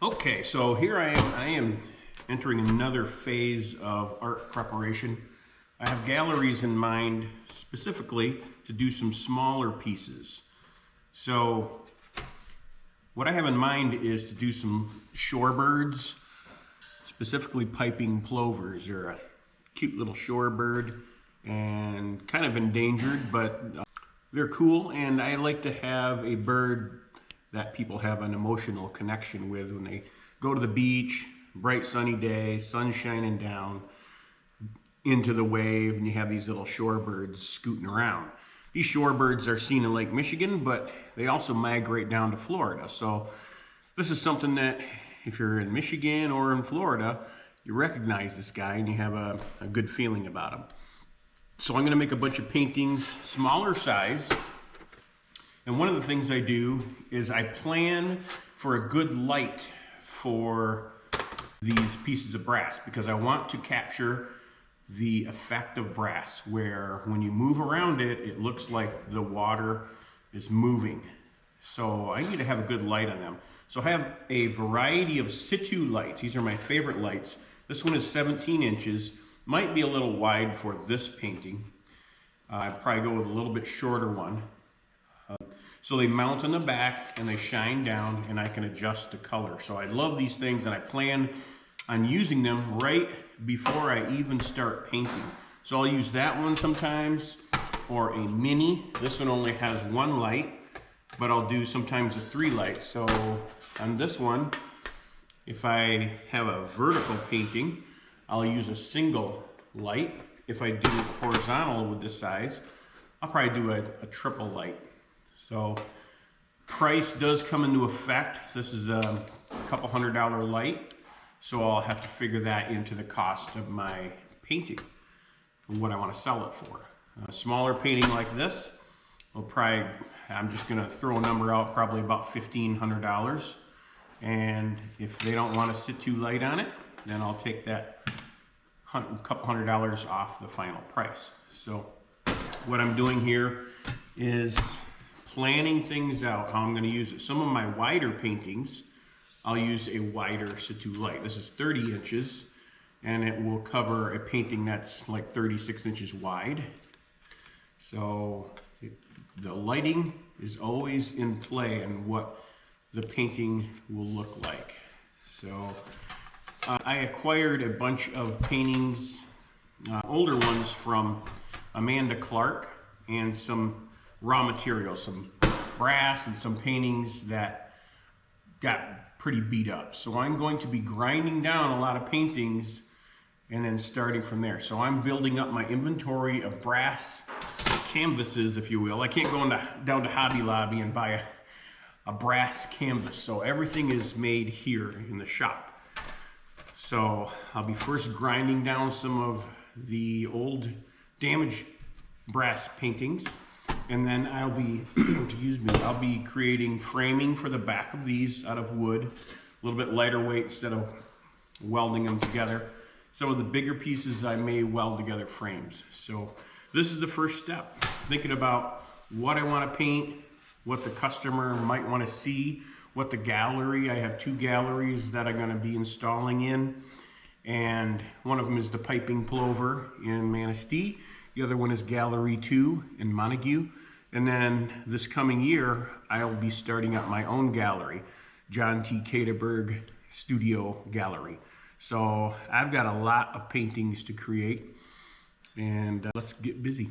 Okay, so here I am entering another phase of art preparation. I have galleries in mind specifically to do some smaller pieces. So what I have in mind is to do some shorebirds, specifically piping plovers. They're a cute little shorebird and kind of endangered, but they're cool, and I like to have a bird that people have an emotional connection with when they go to the beach, bright sunny day, sun shining down into the wave, and you have these little shorebirds scooting around. These shorebirds are seen in Lake Michigan, but they also migrate down to Florida. So this is something that if you're in Michigan or in Florida, you recognize this guy and you have a good feeling about him. So I'm gonna make a bunch of paintings, smaller size. And one of the things I do is I plan for a good light for these pieces of brass because I want to capture the effect of brass where when you move around it, it looks like the water is moving. So I need to have a good light on them. So I have a variety of situ lights. These are my favorite lights. This one is 17 inches. Might be a little wide for this painting. I'd probably go with a little bit shorter one. So they mount on the back and they shine down and I can adjust the color. So I love these things and I plan on using them right before I even start painting. So I'll use that one sometimes, or a mini. This one only has one light, but I'll do sometimes a 3 light. So on this one, if I have a vertical painting, I'll use a single light. If I do horizontal with this size, I'll probably do a triple light. So price does come into effect. This is a couple $100 light. So I'll have to figure that into the cost of my painting and what I want to sell it for. A smaller painting like this, I'm just going to throw a number out, probably about $1,500. And if they don't want to sit too light on it, then I'll take that couple $100 off the final price. So what I'm doing here is planning things out, how I'm going to use it. Some of my wider paintings, I'll use a wider situ light. This is 30 inches, and it will cover a painting that's like 36 inches wide. So the lighting is always in play in what the painting will look like. So I acquired a bunch of paintings, older ones from Amanda Clark, and some raw materials, some brass and some paintings that got pretty beat up. So I'm going to be grinding down a lot of paintings and then starting from there. So I'm building up my inventory of brass canvases, if you will. I can't go down to Hobby Lobby and buy a brass canvas. So everything is made here in the shop. So I'll be first grinding down some of the old damaged brass paintings, and then I'll be, I'll be creating framing for the back of these out of wood, a little bit lighter weight instead of welding them together. Some of the bigger pieces I may weld together frames. So this is the first step, thinking about what I want to paint, what the customer might want to see, what the gallery, I have 2 galleries that I'm going to be installing in, and one of them is the Piping Plover in Manistee. The other one is Gallery 2 in Montague. And then this coming year, I'll be starting up my own gallery, John T. Caterberg Studio Gallery. So I've got a lot of paintings to create, and let's get busy.